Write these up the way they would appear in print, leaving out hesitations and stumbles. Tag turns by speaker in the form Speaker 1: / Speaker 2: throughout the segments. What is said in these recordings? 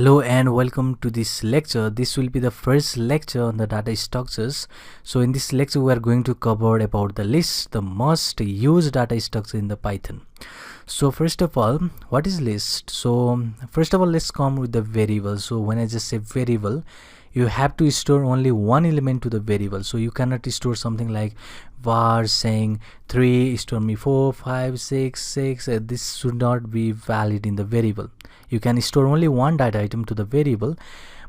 Speaker 1: Hello and welcome to this lecture. This will be the first lecture on the data structures. So in this lecture we are going to cover about the list, the most used data structure in the Python. So first of all, what is list? So first of all, let's come with the variable. So when I just say variable, you have to store only one element to the variable. So you cannot store something like var saying 3 store me 4 5 6 6. This should not be valid in the variable. You can store only one data item to the variable,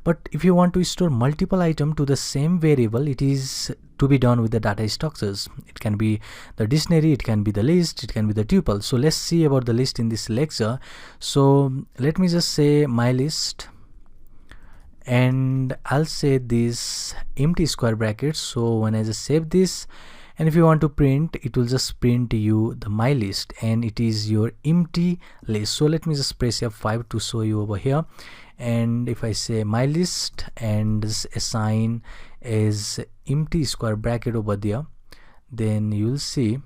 Speaker 1: but if you want to store multiple items to the same variable, it is to be done with the data structures. It can be the dictionary, it can be the list, it can be the tuple. So let's see about the list in this lecture. So let me just say my list, and I'll say this empty square brackets. So when I just save this, and if you want to print, it will just print you the my list, and it is your empty list. So let me just press F5 to show you over here. And if I say my list and just assign as empty square bracket over there, then you'll see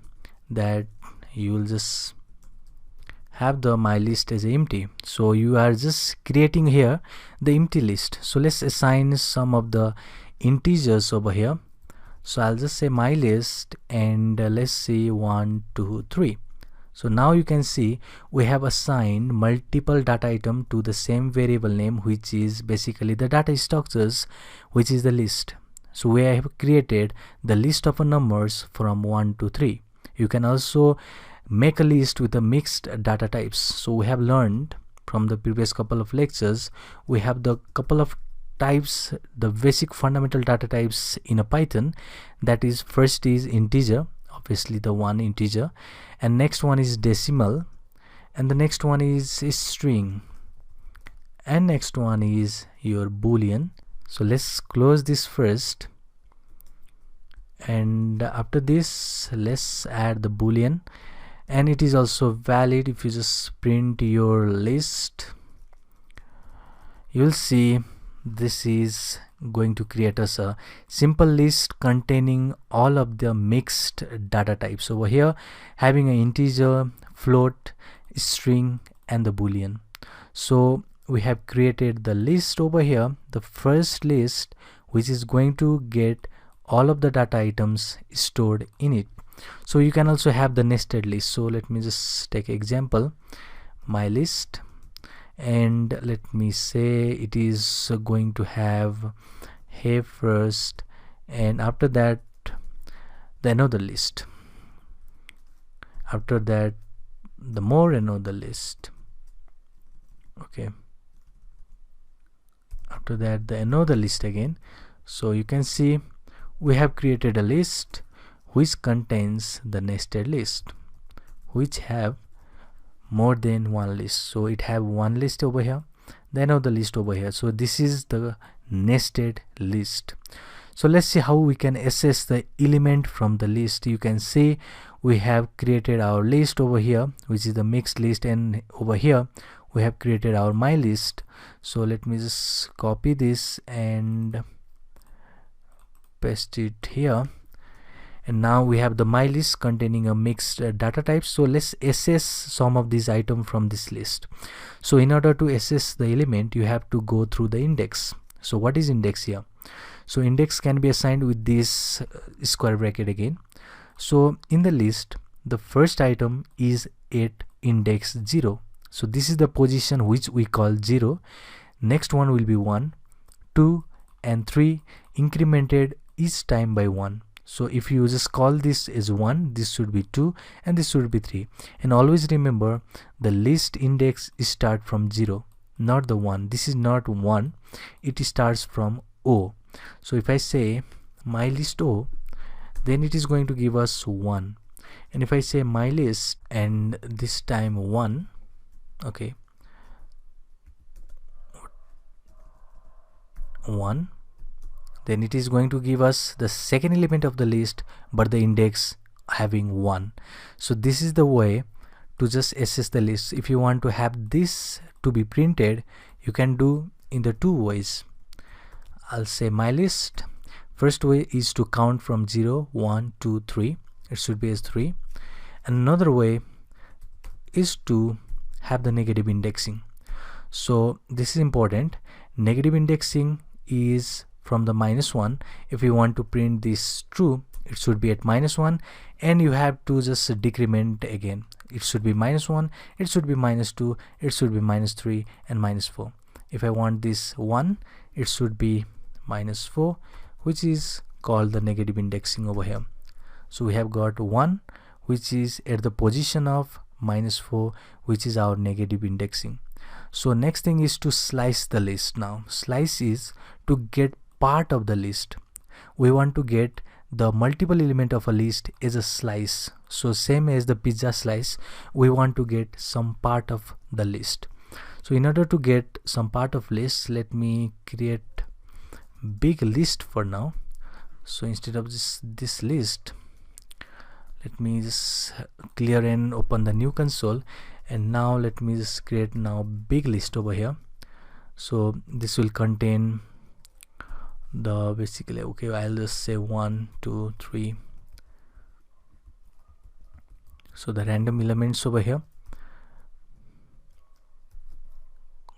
Speaker 1: that you'll just have the my list as empty. So you are just creating here the empty list. So let's assign some of the integers over here. So I'll just say my list, and let's see 1 2 3. So now you can see we have assigned multiple data item to the same variable name, which is basically the data structures, which is the list. So we have created the list of numbers from 1 to 3. You can also make a list with the mixed data types. So we have learned from the previous couple of lectures, we have the couple of types, the basic fundamental data types in a Python. That is, first is integer, obviously the one integer, and next one is decimal, and the next one is string, and next one is your boolean. So let's close this first, and after this let's add the boolean, and it is also valid. If you just print your list, you'll see this is going to create us a simple list containing all of the mixed data types over here, having an integer, float, string, and the boolean. So we have created the list over here, the first list, which is going to get all of the data items stored in it. So you can also have the nested list. So let me just take an example, my list, and let me say it is going to have hey first, and after that the another list, after that the more another list, okay, after that the another list again. So you can see we have created a list which contains the nested list, which have more than one list. So it have one list over here, then another list over here. So this is the nested list. So let's see how we can access the element from the list. You can see we have created our list over here, which is the mixed list, and over here we have created our my list. So let me just copy this and paste it here, and now we have the my list containing a mixed data type. So let's access some of these items from this list. So in order to access the element, you have to go through the index. So what is index here? So index can be assigned with this square bracket again. So in the list, the first item is at index 0. So this is the position which we call 0. Next one will be 1, 2, and 3, incremented each time by 1. So if you just call this as 1, this should be 2, and this should be 3. And always remember, the list index start from 0, not the 1. This is not 1, it starts from O. So if I say my list O, then it is going to give us 1. And if I say my list, and this time 1, okay, 1, then it is going to give us the second element of the list, but the index having 1. So this is the way to just access the list. If you want to have this to be printed, you can do in the two ways. I'll say my list. First way is to count from 0, 1, 2, 3. It should be as 3. And another way is to have the negative indexing. So this is important. Negative indexing is from the -1. If you want to print this true, it should be at -1, and you have to just decrement again. It should be -1, it should be -2, it should be -3, and -4. If I want this 1, it should be -4, which is called the negative indexing over here. So we have got 1, which is at the position of -4, which is our negative indexing. So next thing is to slice the list. Now slice is to get part of the list. We want to get the multiple element of a list as a slice. So same as the pizza slice, we want to get some part of the list. So in order to get some part of list, let me create big list for now. So instead of this list, let me just clear and open the new console, and now let me just create now big list over here. So this will contain the basically, okay, I'll just say 1 2 3, so the random elements over here.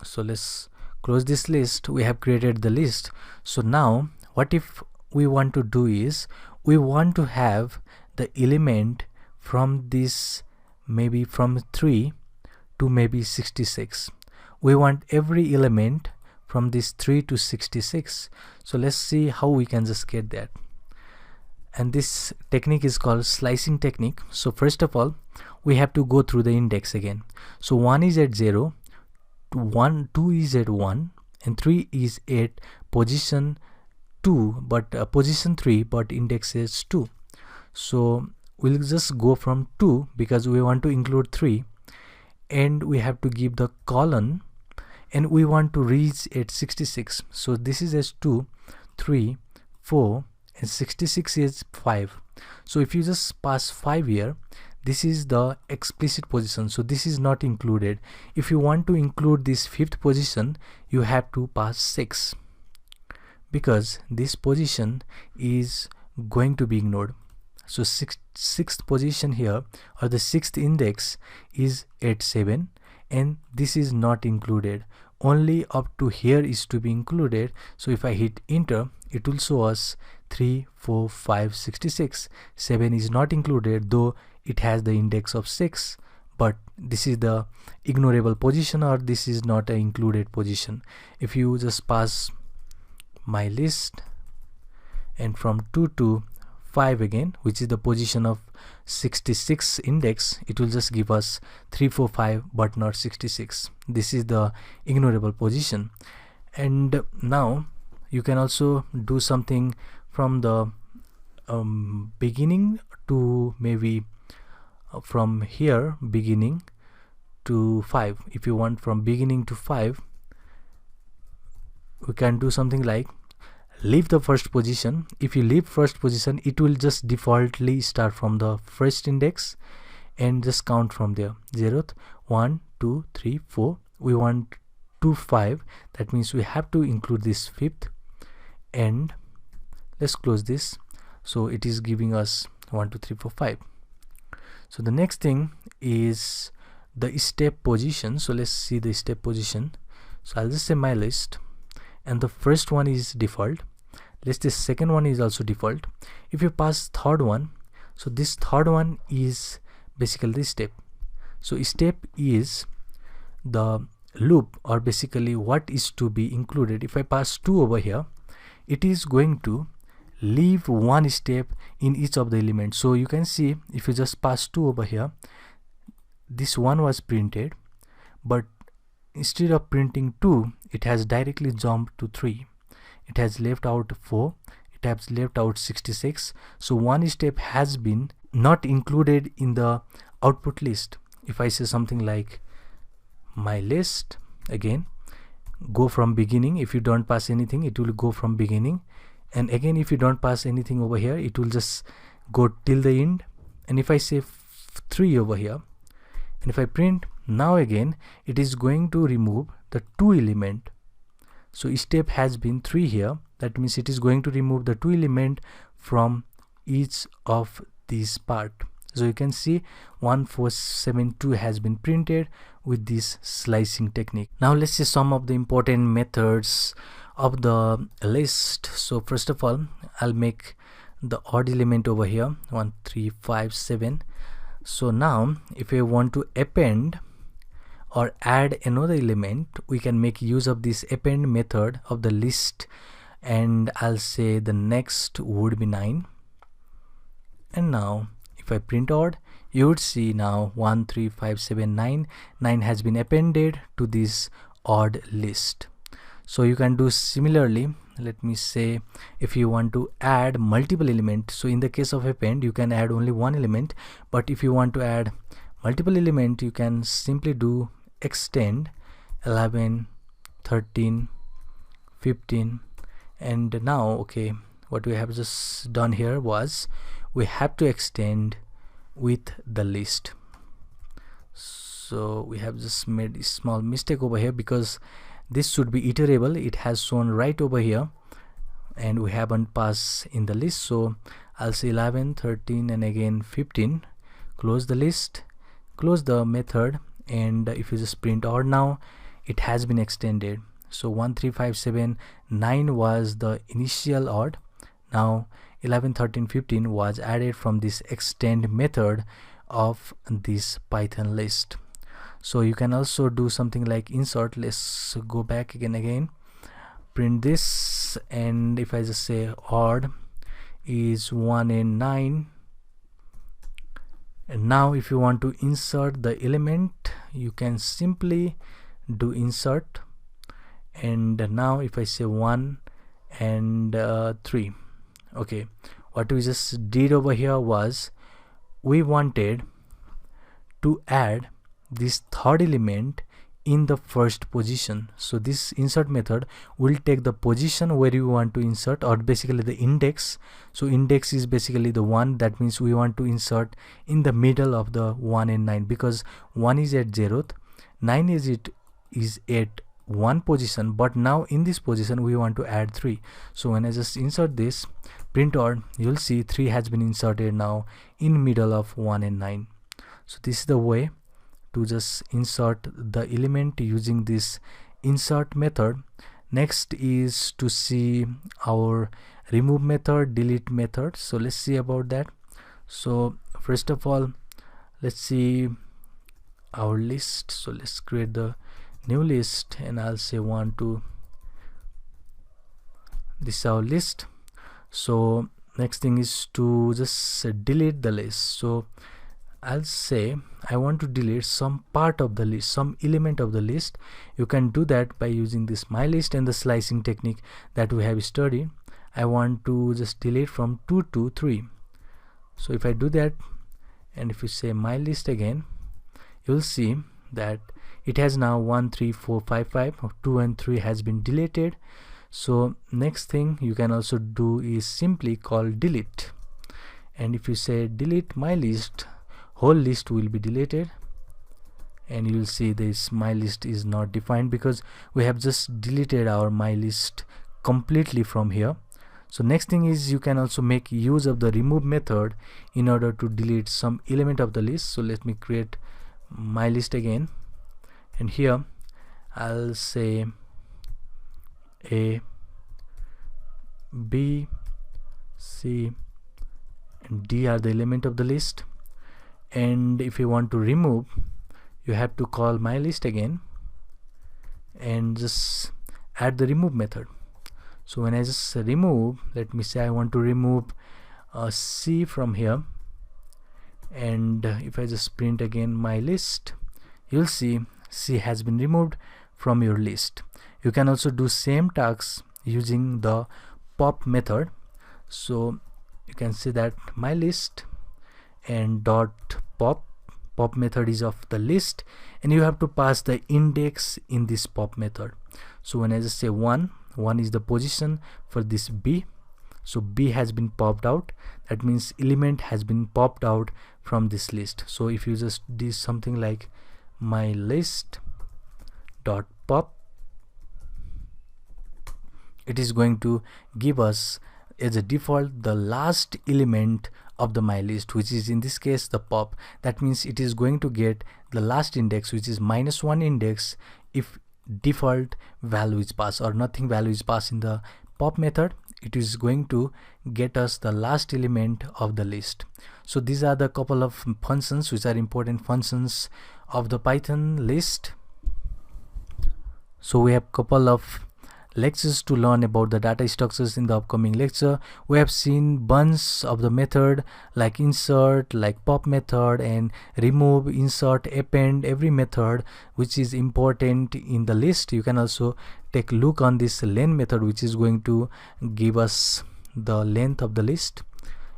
Speaker 1: So let's close this list. We have created the list. So now what if we want to do is we want to have the element from this, maybe from 3 to maybe 66. We want every element from this 3 to 66. So let's see how we can just get that. And this technique is called slicing technique. So first of all, we have to go through the index again. So 1 is at 0, 2 is at 1, and 3 is at position 2, but position 3, but index is 2. So we'll just go from 2 because we want to include 3, and we have to give the colon, and we want to reach at 66. So this is as 2, 3, 4, and 66 is 5. So if you just pass 5 here, this is the explicit position, so this is not included. If you want to include this 5th position, you have to pass 6, because this position is going to be ignored. So 6th position here, or the 6th index, is at 7, and this is not included. Only up to here is to be included. So if I hit enter, it will show us 3, 4, 5, 66. 7 is not included, though it has the index of 6, but this is the ignorable position, or this is not an included position. If you just pass my list, and from 2 to 5 again, which is the position of 66 index, it will just give us 3, 4, 5, but not 66. This is the ignorable position. And now you can also do something from the beginning to maybe from here beginning to 5. If you want from beginning to 5, we can do something like leave the first position. If you leave first position, it will just defaultly start from the first index and just count from there. 0th, 1, 2, 3, 4. We want to 5. That means we have to include this 5th. And let's close this. So it is giving us 1, 2, 3, 4, 5. So the next thing is the step position. So let's see the step position. So I'll just say my list, and the first one is default. Let's say second one is also default. If you pass third one, so this third one is basically this step. So step is the loop, or basically what is to be included. If I pass 2 over here, it is going to leave one step in each of the elements. So you can see, if you just pass 2 over here, this one was printed, but instead of printing 2, it has directly jumped to 3. It has left out 4, it has left out 66. So one step has been not included in the output list. If I say something like my list, again go from beginning. If you don't pass anything, it will go from beginning, and again if you don't pass anything over here, it will just go till the end. And if I say 3 over here, and if I print, now again it is going to remove the 2 element. So step has been 3 here. That means it is going to remove the 2 element from each of these part. So you can see 1472 has been printed, with this slicing technique. Now let's see some of the important methods of the list. So first of all, I'll make the odd element over here, 1 3 5 7. So now if we want to append or add another element, we can make use of this append method of the list, and I'll say the next would be 9. And now if I print odd, you would see now 1 3 5 7 9 has been appended to this odd list. So you can do similarly. Let me say if you want to add multiple elements, so in the case of append you can add only one element, but if you want to add multiple element, you can simply do extend 11 13 15. And now okay, what we have just done here was we have to extend with the list. So we have just made a small mistake over here, because this should be iterable. It has shown right over here and we haven't passed in the list. So I'll say 11 13 and again 15, close the list, close the method, and if you just print odd, now it has been extended. So 1 3 5 7 9 was the initial odd. Now 11 13 15 was added from this extend method of this Python list. So you can also do something like insert. Let's go back again, print this, and if I just say odd is 1 and 9, and now if you want to insert the element, you can simply do insert, and now if I say 1 and 3, okay, what we just did over here was we wanted to add this third element in the first position. So this insert method will take the position where you want to insert, or basically the index. So index is basically the 1, that means we want to insert in the middle of the 1 and 9, because 1 is at 0th, 9 is at 1 position, but now in this position we want to add 3. So when I just insert this, print odd, you'll see 3 has been inserted now in middle of 1 and 9. So this is the way to just insert the element using this insert method. Next is to see our remove method, delete method. So let's see about that. So first of all, let's see our list. So let's create the new list, and I'll say 1 2. This is our list. So next thing is to just delete the list. So I'll say I want to delete some part of the list, some element of the list. You can do that by using this mylist and the slicing technique that we have studied. I want to just delete from 2 to 3. So if I do that, and if you say mylist again, you'll see that it has now 1 3 4 5 5, 2 and 3 has been deleted. So next thing you can also do is simply call delete, and if you say delete mylist, whole list will be deleted, and you will see this mylist is not defined because we have just deleted our mylist completely from here. So next thing is you can also make use of the remove method in order to delete some element of the list. So let me create mylist again, and here I'll say A, B, C and D are the element of the list, and if you want to remove, you have to call mylist again and just add the remove method. So when I just remove, let me say I want to remove C from here, and if I just print again my list, you'll see C has been removed from your list. You can also do same tasks using the pop method. So you can see that my list and dot pop method is of the list, and you have to pass the index in this pop method. So when I just say 1 is the position for this B, so B has been popped out, that means element has been popped out from this list. So if you just do something like my list dot pop, it is going to give us as a default the last element of the mylist, which is in this case the pop. That means it is going to get the last index, which is -1 index, if default value is passed or nothing value is passed in the pop method. It is going to get us the last element of the list. So these are the couple of functions which are important functions of the Python list. So we have couple of lectures to learn about the data structures in the upcoming lecture. We have seen bunch of the method like insert, like pop method, and remove, insert, append, every method which is important in the list. You can also take a look on this len method, which is going to give us the length of the list.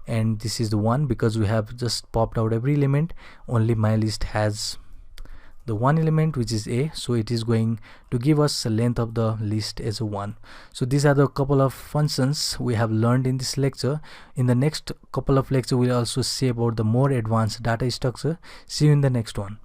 Speaker 1: And this is the one, because we have just popped out every element, only my list has the one element, which is a, so it is going to give us the length of the list as a 1. So these are the couple of functions we have learned in this lecture. In the next couple of lectures we'll also see about the more advanced data structure. See you in the next one.